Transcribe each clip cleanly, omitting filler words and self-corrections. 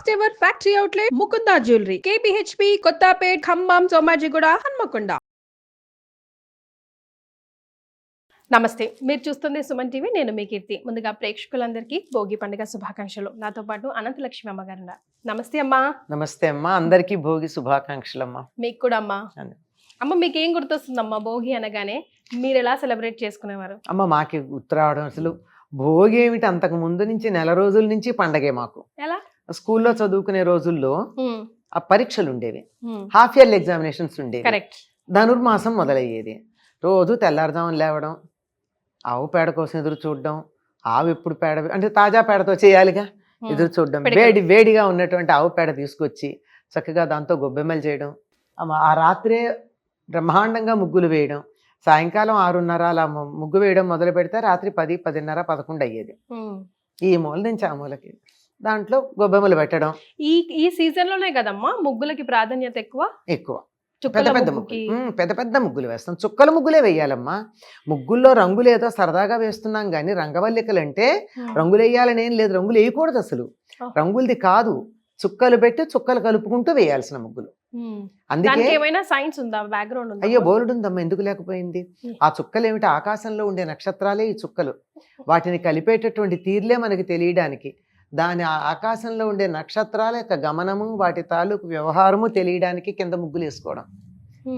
First ever factory outlet Mukunda jewellery KPHB Kothapet Khammam Somajiguda Hanmakonda. నమస్తే, మీరు చూస్తుంది సుమన్ టీవీ. నేను మీ కీర్తి. ముందుగా ప్రేక్షకులందరికీ భోగి పండుగ శుభాకాంక్షలు. నాతో పాటు అనంతలక్ష్మి అమ్మగారు ఉన్నారు. నమస్తే అమ్మా. నమస్తే అమ్మా, అందరికీ భోగి శుభాకాంక్షలు అమ్మా. మీకు కూడా అమ్మా. అమ్మ, మీకు ఏం గుర్తొస్తుందమ్మా భోగి అనగానే? మీరు ఎలా సెలబ్రేట్ చేసుకునేవారు? అమ్మ, మాకి ఉత్తరావడం అసలు భోగి ఏమిటి, అంతకు ముందు నుంచి నెల రోజుల నుంచి పండగే మాకు. ఎలా? స్కూల్లో చదువుకునే రోజుల్లో ఆ పరీక్షలు ఉండేవి, హాఫ్ ఇయర్లీ ఎగ్జామినేషన్స్ ఉండేవి. కరెక్ట్. ధనుర్మాసం మొదలయ్యేది. రోజు తెల్లారుజామున లేవడం, ఆవు పేడ కోసం ఎదురు చూడడం, ఆవు ఎప్పుడు పేడ అంటే తాజా పేడతో చేయాలిగా, ఎదురు చూడడం, వేడిగా ఉన్నటువంటి ఆవు పేడ తీసుకొచ్చి చక్కగా దాంతో గొబ్బెమ్మలు చేయడం, ఆ రాత్రే బ్రహ్మాండంగా ముగ్గులు వేయడం, సాయంకాలం 6:30 అలా ముగ్గు వేయడం మొదలు పెడితే రాత్రి 10, 10:30, 11 అయ్యేది. ఈ మూల నుంచి ఆ మూలకి దాంట్లో గొబ్బెమ్మలు పెట్టడం. ఈ సీజన్ లోనే కదమ్మా ముగ్గులకి ప్రాధాన్యత ఎక్కువ. పెద్ద పెద్ద ముగ్గులు వేస్తాం, చుక్కల ముగ్గులే వేయాలమ్మా. ముగ్గుల్లో రంగులు ఏదో సరదాగా వేస్తున్నాం కానీ రంగవల్లికలు అంటే రంగులు వేయాలని ఏం లేదు, రంగులు వేయకూడదు అసలు. రంగులది కాదు, చుక్కలు పెట్టి చుక్కలు కలుపుకుంటూ వేయాల్సిన ముగ్గులు. అందుకే సైన్స్ ఉందా, బ్యాక్గ్రౌండ్? అయ్యో బోల్డ్ ఉందమ్మా, ఎందుకు లేకపోయింది. ఆ చుక్కలు ఏమిటి, ఆకాశంలో ఉండే నక్షత్రాలే ఈ చుక్కలు. వాటిని కలిపేటటువంటి తీర్లే మనకి తెలియడానికి, దాని ఆకాశంలో ఉండే నక్షత్రాల యొక్క గమనము, వాటి తాలూకు వ్యవహారము తెలియడానికి కింద ముగ్గులు వేసుకోవడం,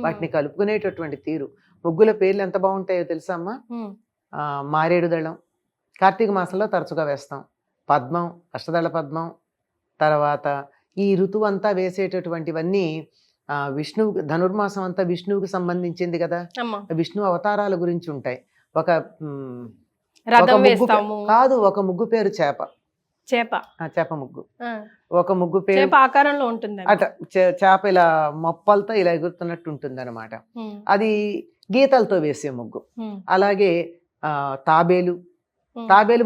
వాటిని కలుపుకునేటటువంటి తీరు. ముగ్గుల పేర్లు ఎంత బాగుంటాయో తెలుసా అమ్మా? మారేడు దళం కార్తీక మాసంలో తరచుగా వేస్తాం, పద్మం, అష్టదళ పద్మం, తర్వాత ఈ ఋతువు అంతా వేసేటటువంటివన్నీ విష్ణువు, ధనుర్మాసం అంతా విష్ణువుకి సంబంధించింది కదా, విష్ణు అవతారాల గురించి ఉంటాయి. ఒక కాదు, ఒక ముగ్గు పేరు చేప ముగ్గు. ఒక ముగ్గు పేరు ఆకారంలో ఉంటుంది అట, చేప ఇలా మొప్పలతో ఇలా ఎగురుతున్నట్టు ఉంటుంది అనమాట. అది గీతలతో వేసే ముగ్గు. అలాగే తాబేలు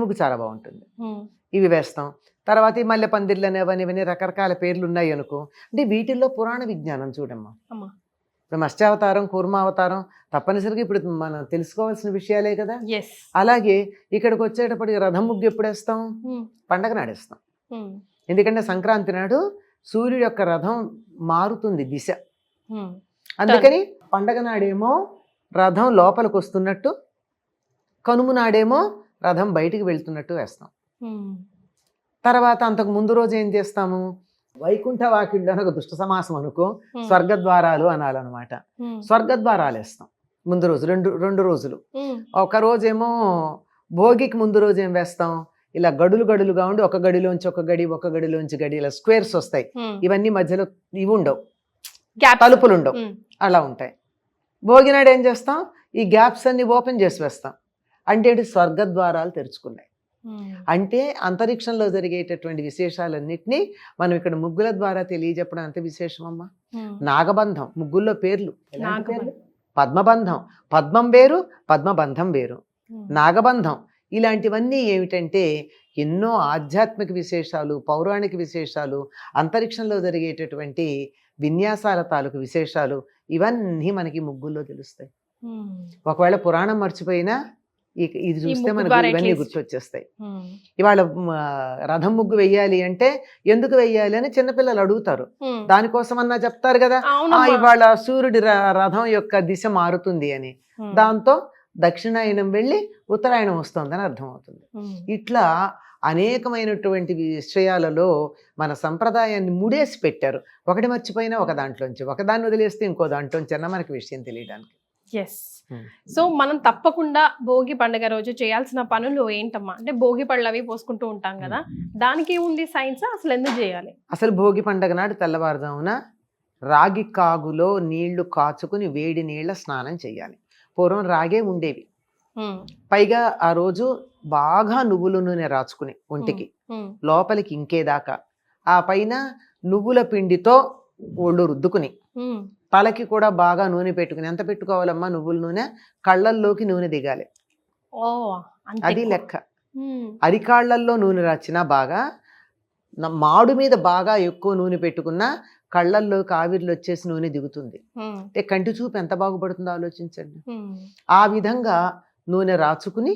ముగ్గు చాలా బాగుంటుంది, ఇవి వేస్తాం. తర్వాత ఈ మల్లె పందిర్లు అనేవని రకరకాల పేర్లు ఉన్నాయి అనుకో. అంటే వీటిల్లో పురాణ విజ్ఞానం చూడమ్మా. ఇప్పుడు మత్స్యావతారం, కూర్మావతారం తప్పనిసరిగా ఇప్పుడు మనం తెలుసుకోవాల్సిన విషయాలే కదా. అలాగే ఇక్కడికి వచ్చేటప్పటికి రథం ముగ్గు ఎప్పుడు వేస్తాం? పండగ నాడేస్తాం. ఎందుకంటే సంక్రాంతి నాడు సూర్యుడు యొక్క రథం మారుతుంది దిశ, అందుకని పండగ నాడేమో రథం లోపలికి వస్తున్నట్టు, కనుమ నాడేమో రథం బయటికి వెళ్తున్నట్టు వేస్తాం. తర్వాత అంతకు ముందు రోజు ఏం చేస్తాము? వైకుంఠ వాకిళ్ళు అని ఒక దుష్ట సమాసం అనుకో, స్వర్గద్వారాలు అనాలన్నమాట. స్వర్గద్వారాలు వేస్తాం ముందు రోజు, రెండు రోజులు. ఒక రోజేమో భోగికి ముందు రోజు ఏం వేస్తాం? ఇలా గడులుగా ఉండి ఒక గడిలోంచి ఒక గడిలోంచి గడి ఇలా స్క్వేర్స్ వస్తాయి. ఇవన్నీ మధ్యలో ఇవి ఉండవు, తలుపులు ఉండవు, అలా ఉంటాయి. భోగి నాడు ఏం చేస్తాం? ఈ గ్యాప్స్ అన్ని ఓపెన్ చేసి వేస్తాం. అంటే స్వర్గద్వారాలు తెరుచుకున్నాయి. అంటే అంతరిక్షంలో జరిగేటటువంటి విశేషాలన్నిటినీ మనం ఇక్కడ ముగ్గుల ద్వారా తెలియజెప్పడం అంత విశేషమమ్మా. నాగబంధం, ముగ్గుల్లో పేర్లు పద్మబంధం, పద్మం వేరు, పద్మబంధం వేరు, నాగబంధం. ఇలాంటివన్నీ ఏమిటంటే ఎన్నో ఆధ్యాత్మిక విశేషాలు, పౌరాణిక విశేషాలు, అంతరిక్షంలో జరిగేటటువంటి విన్యాసాల తాలూకు విశేషాలు, ఇవన్నీ మనకి ముగ్గుల్లో తెలుస్తాయి. ఒకవేళ పురాణం మర్చిపోయినా ఇది చూస్తే మనకు ఇవన్నీ గుర్తొచ్చేస్తాయి. ఇవాళ రథం ముగ్గు వెయ్యాలి అంటే ఎందుకు వెయ్యాలి అని చిన్నపిల్లలు అడుగుతారు. దానికోసం అన్నా చెప్తారు కదా, ఇవాళ సూర్యుడి రథం యొక్క దిశ మారుతుంది అని. దాంతో దక్షిణాయనం వెళ్ళి ఉత్తరాయణం వస్తుందని అర్థమవుతుంది. ఇట్లా అనేకమైనటువంటి విషయాలలో మన సంప్రదాయాన్ని ముడేసి పెట్టారు. ఒకటి మర్చిపోయినా ఒక దాంట్లోంచి, ఒకదాన్ని వదిలేస్తే ఇంకో దాంట్లోంచి అన్న మనకి విషయం తెలియడానికి. సో మనం తప్పకుండా భోగి పండుగ రోజు చేయాల్సిన పనులు ఏంటమ్మా? అంటే భోగి పళ్ళు అవి పోసుకుంటూ ఉంటాం కదా, దానికి ఉంది సైన్స్? అసలు ఎందుకు చేయాలి? అసలు భోగి పండుగ నాడు తెల్లవారుజామున రాగి కాగులో నీళ్లు కాచుకుని వేడి నీళ్ల స్నానం చేయాలి. పూర్వం రాగే ఉండేవి, పైగా ఆ రోజు బాగా నువ్వుల నూనె రాచుకుని ఒంటికి లోపలికి ఇంకేదాకా, ఆ పైన నువ్వుల పిండితో ఒళ్ళు రుద్దుకుని తలకి కూడా బాగా నూనె పెట్టుకుని, ఎంత పెట్టుకోవాలమ్మా నువ్వుల నూనె? కళ్ళల్లోకి నూనె దిగాలి, అది లెక్క. అరికాళ్లల్లో నూనె రాచినా బాగా, మాడు మీద బాగా ఎక్కువ నూనె పెట్టుకున్నా కళ్ళల్లోకి ఆవిర్లు వచ్చేసి నూనె దిగుతుంది. అంటే కంటి చూపు ఎంత బాగుపడుతుందో ఆలోచించండి. ఆ విధంగా నూనె రాచుకుని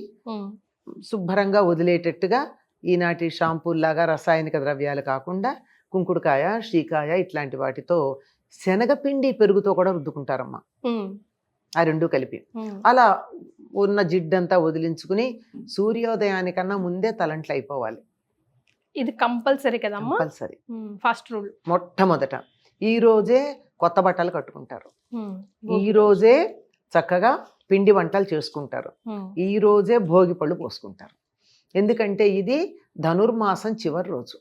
శుభ్రంగా వదిలేటట్టుగా ఈనాటి షాంపూల్లాగా రసాయనిక ద్రవ్యాలు కాకుండా కుంకుడుకాయ, శ్రీకాయ ఇట్లాంటి వాటితో శనగపిండి పెరుగుతో కూడా రుద్దుకుంటారమ్మా, ఆ రెండు కలిపి. అలా ఉన్న జిడ్డంతా వదిలించుకుని సూర్యోదయానికన్నా ముందే తలంట్లు అయిపోవాలి. ఇది కంపల్సరీ కదమ్మా, కంపల్సరీ. First rule. మొట్టమొదట ఈ రోజే కొత్త బట్టలు కట్టుకుంటారు, ఈ రోజే చక్కగా పిండి వంటలు చేసుకుంటారు, ఈ రోజే భోగి పళ్ళు పోసుకుంటారు. ఎందుకంటే ఇది ధనుర్మాసం చివరి రోజు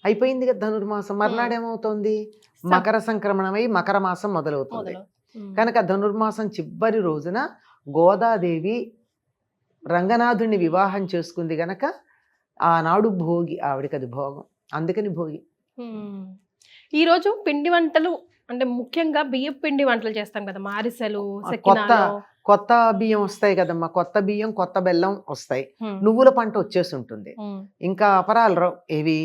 అయిపోయింది కదా. ధనుర్మాసం మర్నాడేమవుతోంది, మకర సంక్రమణమై మకర మాసం మొదలవుతుంది కనుక ధనుర్మాసం చివరి రోజున గోదాదేవి రంగనాథుడిని వివాహం చేసుకుంది గనక ఆనాడు భోగి, ఆవిడకి అది భోగం, అందుకని భోగి. ఈరోజు పిండి వంటలు అంటే ముఖ్యంగా బియ్యం పిండి వంటలు చేస్తాం కదా, అరిసెలు, కొత్త బియ్యం వస్తాయి కదమ్మా, కొత్త బియ్యం కొత్త బెల్లం వస్తాయి, నువ్వుల పంట వచ్చేసి ఉంటుంది, ఇంకా అపరాలు రావు, ఏవి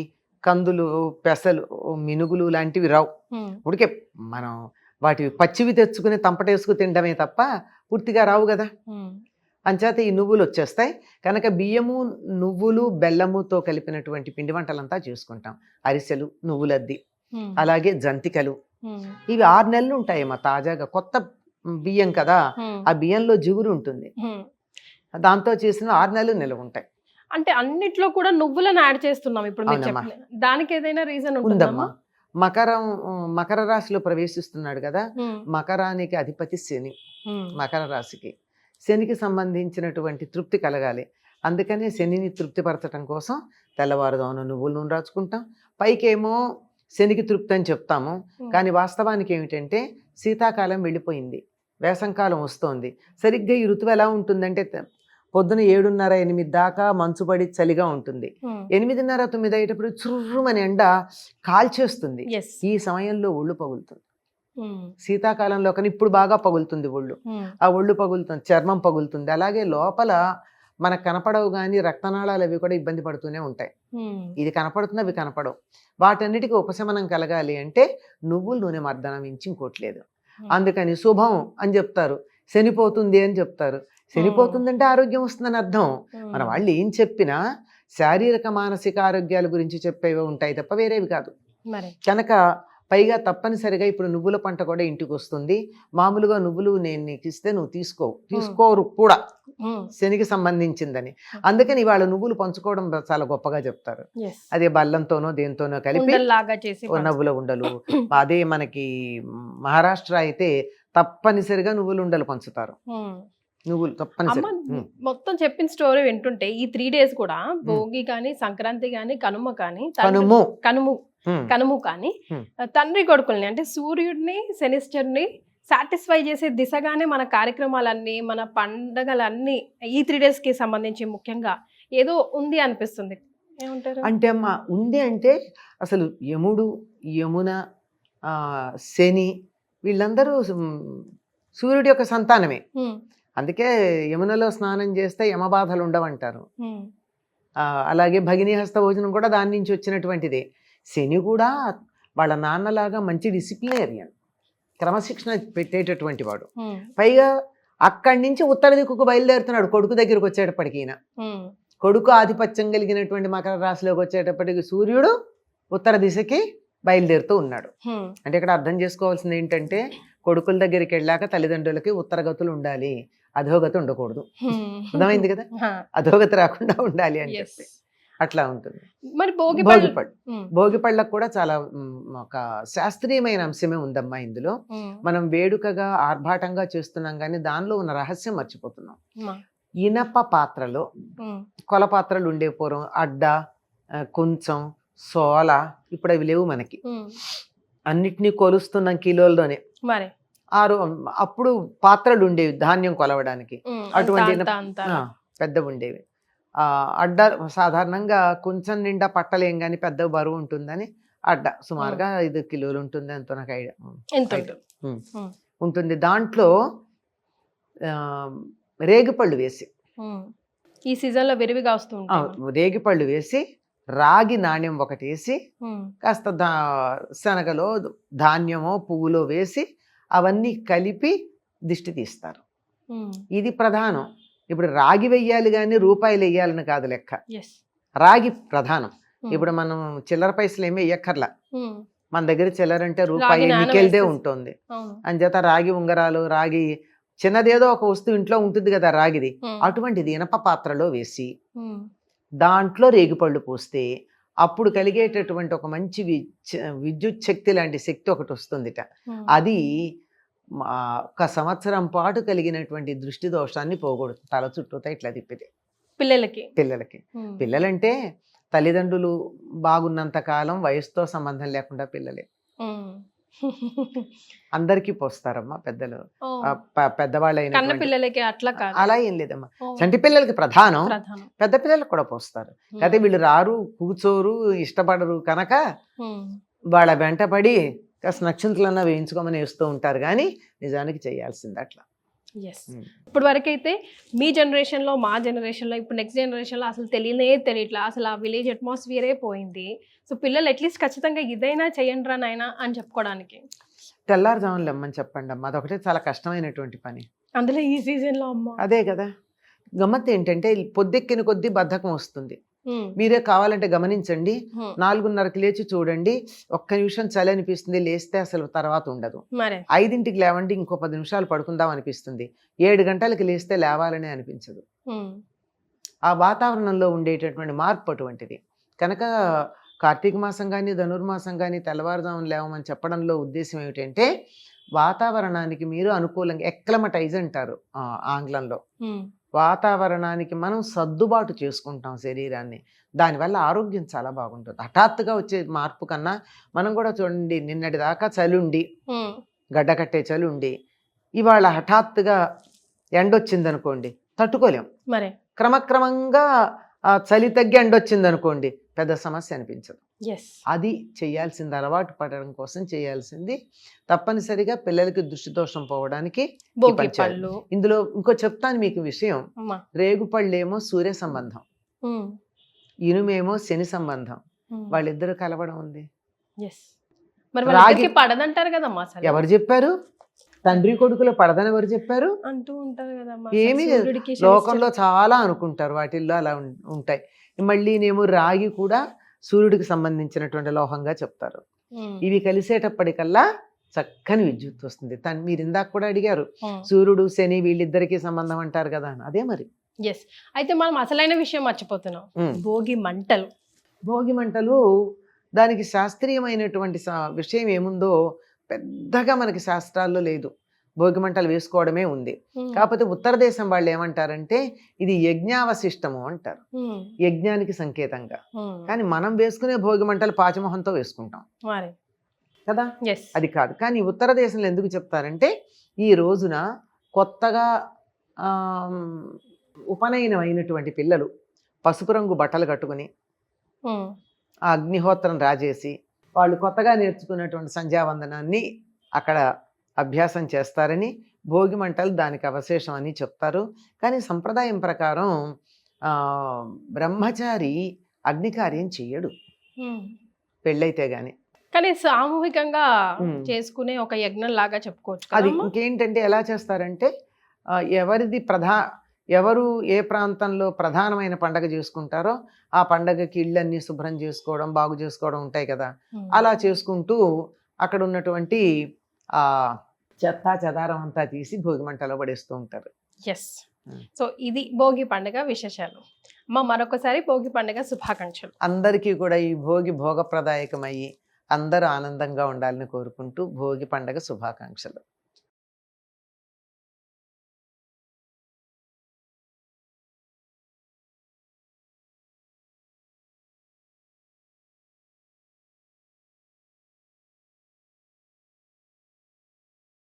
కందులు, పెసలు, మినుగులు లాంటివి రావు. ఉడికే మనం వాటివి పచ్చివి తెచ్చుకుని తంపటేసుకు తినడమే తప్ప పూర్తిగా రావు కదా. అంచేత ఈ నువ్వులు వచ్చేస్తాయి కనుక బియ్యము, నువ్వులు, బెల్లముతో కలిపినటువంటి పిండి వంటలంతా చేసుకుంటాం. అరిసెలు, నువ్వులద్ది, అలాగే జంతికలు, ఇవి 6 నెలలు ఉంటాయమ్మా తాజాగా. కొత్త బియ్యం కదా, ఆ బియ్యంలో జిగురు ఉంటుంది, దాంతో చేసిన 6 నెలలు నిలవ ఉంటాయి. అంటే అన్నిట్లో కూడా నువ్వులను యాడ్ చేస్తున్నాం ఇప్పుడు మీరు చెప్పిన దానికి ఏదైనా రీజన్ ఉంటుందమ్మా? మకర రాశిలో ప్రవేశిస్తున్నాడు కదా, మకరానికి అధిపతి శని, మకర రాశికి శనికి సంబంధించినటువంటి తృప్తి కలగాలి. అందుకనే శనిని తృప్తిపరచడం కోసం తెల్లవారుదామున నువ్వుల నూనె రాచుకుంటాం. పైకేమో శనికి తృప్తి అని చెప్తాము, కానీ వాస్తవానికి ఏమిటంటే శీతాకాలం వెళ్ళిపోయింది, వేసంకాలం వస్తోంది. సరిగ్గా ఈ ఋతువు ఎలా ఉంటుందంటే పొద్దున 7:30, 8 దాకా మంచుపడి చలిగా ఉంటుంది, 8:30, 9 అయ్యేటప్పుడు చుర్రుమని ఎండ కాల్చేస్తుంది. ఈ సమయంలో ఒళ్ళు పగులుతుంది. శీతాకాలంలో కానీ ఇప్పుడు బాగా పగులుతుంది ఒళ్ళు, ఆ ఒళ్ళు పగులుతుంది, చర్మం పగులుతుంది. అలాగే లోపల మనకు కనపడవు కానీ రక్తనాళాలు అవి కూడా ఇబ్బంది పడుతూనే ఉంటాయి. ఇది కనపడుతుంది, అవి కనపడవు. వాటన్నిటికీ ఉపశమనం కలగాలి అంటే నువ్వుల నూనె మర్దనం మించి ఇంకోట్లేదు. అందుకని శుభం అని చెప్తారు, శనిపోతుంది అని చెప్తారు. శనిపోతుందంటే ఆరోగ్యం వస్తుందని అర్థం. మన వాళ్ళు ఏం చెప్పినా శారీరక మానసిక ఆరోగ్యాల గురించి చెప్పేవి ఉంటాయి తప్ప వేరేవి కాదు. కనుక పైగా తప్పనిసరిగా ఇప్పుడు నువ్వుల పంట కూడా ఇంటికి వస్తుంది. మామూలుగా నువ్వులు నేను నీకు ఇస్తే నువ్వు తీసుకోరు కూడా శనికి సంబంధించిందని. అందుకని ఇవాళ నువ్వులు పంచుకోవడం చాలా గొప్పగా చెప్తారు. అదే బెల్లంతోనో దేంతోనో కలిపి నువ్వుల ఉండలు. అదే మనకి మహారాష్ట్ర అయితే తప్పనిసరిగా నువ్వుల ఉండలు పంచుతారు. నువ్వులు తప్పనిసరి. మొత్తం చెప్పిన స్టోరీ వింటుంటే ఈ 3 days కూడా భోగి కానీ, సంక్రాంతి కానీ, కనుమ కానీ, కనుము కానీ తండ్రి కొడుకుల్ని అంటే సూర్యుడిని, శనిశ్చరుని సాటిస్ఫై చేసే దిశగానే మన కార్యక్రమాలన్నీ, మన పండగలన్నీ ఈ 3 days కి సంబంధించి ముఖ్యంగా ఏదో ఉంది అనిపిస్తుంది. ఏమంటారు? అంటే అమ్మా ఉంది అంటే అసలు యముడు, యమున, శని వీళ్ళందరూ సూర్యుడి యొక్క సంతానమే. అందుకే యమునలో స్నానం చేస్తే యమబాధలు ఉండవంటారు. అలాగే భగినీ హస్త భోజనం కూడా దాని నుంచి వచ్చినటువంటిదే. శని కూడా వాళ్ళ నాన్నలాగా మంచి డిసిప్లినేరియన్, క్రమశిక్షణ పెట్టేటటువంటి వాడు. పైగా అక్కడి నుంచి ఉత్తర దిక్కుకు బయలుదేరుతున్నాడు కొడుకు దగ్గరకు వచ్చేటప్పటికి. ఈయన కొడుకు ఆధిపత్యం కలిగినటువంటి మకర రాశిలోకి వచ్చేటప్పటికి సూర్యుడు ఉత్తర దిశకి బయలుదేరుతూ ఉన్నాడు. అంటే ఇక్కడ అర్థం చేసుకోవాల్సింది ఏంటంటే కొడుకుల దగ్గరికి వెళ్ళాక తల్లిదండ్రులకి ఉత్తరగతులు ఉండాలి, అధోగతి ఉండకూడదు. అర్థమైంది కదా, అధోగతి రాకుండా ఉండాలి అని చెప్పి అట్లా ఉంటుంది. మరి భోగి పళ్ళకు కూడా చాలా ఒక శాస్త్రీయమైన అంశమే ఉందమ్మా ఇందులో. మనం వేడుకగా ఆర్భాటంగా చేస్తున్నాం కానీ దానిలో ఉన్న రహస్యం మర్చిపోతున్నాం. ఇనప పాత్రలో, కొల పాత్రలు ఉండే పూర్వం అడ్డ, కొంచెం, సోల, ఇప్పుడు అవి లేవు మనకి. అన్నిటినీ కొలుస్తున్నాం కిలోల్లోనే. అప్పుడు పాత్రలు ఉండేవి ధాన్యం కొలవడానికి, అటువంటి పెద్ద ఉండేవి. అడ్డ సాధారణంగా కొంచెం నిండా పట్టలేం కానీ పెద్ద బరువు ఉంటుందని అడ్డ సుమారుగా 5 కిలోలు ఉంటుంది, ఎంతో నాకు ఐడియా ఉంటుంది. దాంట్లో రేగిపళ్ళు వేసి, ఈ సీజన్ లో విరివిగా వస్తుంది, రేగిపళ్ళు వేసి రాగి నాణ్యం ఒకటి వేసి కాస్త శనగలో ధాన్యమో పువ్వులో వేసి అవన్నీ కలిపి దిష్టి తీస్తారు. ఇది ప్రధానం. ఇప్పుడు రాగి వెయ్యాలి కానీ రూపాయలు వెయ్యాలని కాదు లెక్క, రాగి ప్రధానం. ఇప్పుడు మనం చిల్లర పైసలు ఏమీ ఇయ్యక్కర్లా, ఉమ్, మన దగ్గర చిల్లర అంటే రాగి రూపాయి నాణెం నికెల్దే వేసేసి. ఉంటుంది. అవును. అంచేత రాగి ఉంగరాలు, రాగి చిన్నదేదో ఒక వస్తువు ఇంట్లో ఉంటుంది కదా రాగిది, ఉమ్, అటువంటిది ఇనప పాత్రలో వేసి ఉమ్, దాంట్లో రేగిపళ్ళు పోస్తే అప్పుడు కలిగేటటువంటి ఒక మంచి విద్యుత్ శక్తి లాంటి శక్తి ఒకటి వస్తుందిట. ఉమ్. అది ఒక సంవత్సరం పాటు కలిగినటువంటి దృష్టి దోషాన్ని పోగొడుతుంది, తల చుట్టూతా ఇట్లా తిప్పితే పిల్లలకి. పిల్లలకి. ఉమ్, పిల్లలంటే తల్లిదండ్రులు బాగున్నంత కాలం వయసుతో సంబంధం లేకుండా పిల్లలే. ఉమ్. అందరికీ పోస్తారమ్మా పెద్దలు, ఓ, కన్న పెద్దవాళ్ళైన పిల్లలకి అట్లా కాదు. అలా ఏం లేదమ్మా. ఓ, చంటి పిల్లలకి ప్రధానం, ప్రధానం. పెద్ద పిల్లలకు కూడా పోస్తారు. ఉమ్, అయితే వీళ్ళు రారు, కూర్చోరు, ఇష్టపడరు కనుక ఉమ్, వాళ్ళ వెంటపడి కాస్త నక్షత్రాలన్నా వేయించుకోమని వేస్తూ ఉంటారు, కానీ నిజానికి చేయాల్సింది అట్లా. yes. ఇప్పుడు వరకు అయితే మీ జనరేషన్లో, మా జనరేషన్లో, ఇప్పుడు నెక్స్ట్ జనరేషన్లో అసలు తెలియట్లా, అసలు ఆ విలేజ్ అట్మాస్ఫియరే పోయింది. సో పిల్లలు అట్లీస్ట్ ఖచ్చితంగా ఇదైనా చేయండి రా నాయనా అని చెప్పుకోవడానికి. తెల్లారుజామున లెమ్మని చెప్పండి అమ్మ, అదొకటే చాలా కష్టమైనటువంటి పని. అందులో ఈ సీజన్లో అమ్మ. అదే కదా గమ్మత్తు ఏంటంటే, పొద్దెక్కిన కొద్దీ బద్ధకం వస్తుంది. ఉమ్, మీరే కావాలంటే గమనించండి, ఉమ్, 4:30కి లేచి చూడండి, ఒక్క నిమిషం చలి అనిపిస్తుంది, లేస్తే అసలు తర్వాత ఉండదు. మరే 5ంటికి లేవండి, ఇంకో 10 నిమిషాలు పడుకుందాం అనిపిస్తుంది. 7 గంటలకి లేస్తే లేవాలని అనిపించదు. ఉమ్, ఆ వాతావరణంలో ఉండేటటువంటి మార్పు అటువంటిది కనుక కార్తీక మాసం కానీ ధనుర్మాసం కానీ తెల్లవారుజామున లేవమని చెప్పడంలో ఉద్దేశం ఏమిటంటే, వాతావరణానికి మీరు అనుకూలంగా ఎక్లమటైజ్ అంటారు ఆంగ్లంలో. ఉమ్, వాతావరణానికి మనం సర్దుబాటు చేసుకుంటాం శరీరాన్ని, దానివల్ల ఆరోగ్యం చాలా బాగుంటుంది. హఠాత్తుగా వచ్చే మార్పు కన్నా మనం కూడా చూడండి, నిన్నటి దాకా చలి ఉండి, ఉమ్, గడ్డకట్టే చలి ఉండి, ఇవాళ హఠాత్తుగా ఎండొచ్చిందనుకోండి తట్టుకోలేం. మరే క్రమక్రమంగా ఆ చలి తగ్గి ఎండొచ్చింది అనుకోండి, పెద్ద సమస్య అనిపించదు. ఎస్. అది చేయాల్సింది, అలవాటు పడడం కోసం చేయాల్సింది. తప్పనిసరిగా పిల్లలకి దృష్టి దోషం పోవడానికి ఈ భోగి పని చేయాలి. పళ్ళు. ఇందులో ఇంకో చెప్తాను మీకు విషయం. అమ్మా. రేగుపళ్ళేమో సూర్య సంబంధం, ఉమ్, ఇనుమేమో శని సంబంధం, ఉమ్, వాళ్ళిద్దరు కలవడం ఉంది. yes. మరి వాళ్ళకి పడదంటారు కదమ్మా అసలు. ఎవరు చెప్పారు? తండ్రి కొడుకులో పడదని ఎవరు చెప్పారు? అంటూ ఉంటారు కదమ్మా. ఏమీ లేదు, లోకంలో చాలా అనుకుంటారు, వాటిల్లో అలా ఉంటాయి. మళ్ళీనేమో రాగి కూడా సూర్యుడికి సంబంధించినటువంటి లోహంగా చెప్తారు. ఇవి కలిసేటప్పటికల్లా చక్కని విద్యుత్ వస్తుంది. మీరు ఇందాక కూడా అడిగారు, సూర్యుడు శని వీళ్ళిద్దరికీ సంబంధం అంటారు కదా అని. అదే మరి. ఎస్. అయితే మనం అసలైన విషయం మర్చిపోతున్నాం, భోగి మంటలు. భోగి మంటలు, దానికి శాస్త్రీయమైనటువంటి విషయం ఏముందో పెద్దగా మనకి శాస్త్రాల్లో లేదు. భోగి మంటలు వేసుకోవడమే ఉంది. కాకపోతే ఉత్తర దేశం వాళ్ళు ఏమంటారంటే ఇది యజ్ఞావశిష్టము అంటారు, యజ్ఞానికి సంకేతంగా. కానీ మనం వేసుకునే భోగి మంటలు పాచమొహంతో వేసుకుంటాం కదా, అది కాదు. కానీ ఉత్తర దేశంలో ఎందుకు చెప్తారంటే, ఈ రోజున కొత్తగా ఉపనయనం అయినటువంటి పిల్లలు పసుపు రంగు బట్టలు కట్టుకుని ఆ అగ్నిహోత్రం రాజేసి వాళ్ళు కొత్తగా నేర్చుకున్నటువంటి సంధ్యావందనాన్ని అక్కడ అభ్యాసం చేస్తారని, భోగి మంటలు దానికి అవశేషం అని చెప్తారు. కానీ సంప్రదాయం ప్రకారం బ్రహ్మచారి అగ్నికార్యం చెయ్యడు పెళ్ళైతే గాని. కానీ సామూహికంగా చేసుకునే ఒక యజ్ఞం లాగా చెప్పుకోవచ్చు. అది ఇంకేంటంటే ఎలా చేస్తారంటే, ఎవరు ఏ ప్రాంతంలో ప్రధానమైన పండగ చేసుకుంటారో ఆ పండగకి ఇళ్ళన్నీ శుభ్రం చేసుకోవడం, బాగు చేసుకోవడం ఉంటాయి కదా, అలా చేసుకుంటూ అక్కడ ఉన్నటువంటి ఆ చెత్త చెదారం అంతా తీసి భోగి మంటలో పడేస్తూ ఉంటారు. ఎస్. సో ఇది భోగి పండుగ విశేషాలు. మరొకసారి భోగి పండుగ శుభాకాంక్షలు. అందరికీ కూడా ఈ భోగి భోగప్రదాయకమయ్యి అందరూ ఆనందంగా ఉండాలని కోరుకుంటూ భోగి పండుగ శుభాకాంక్షలు.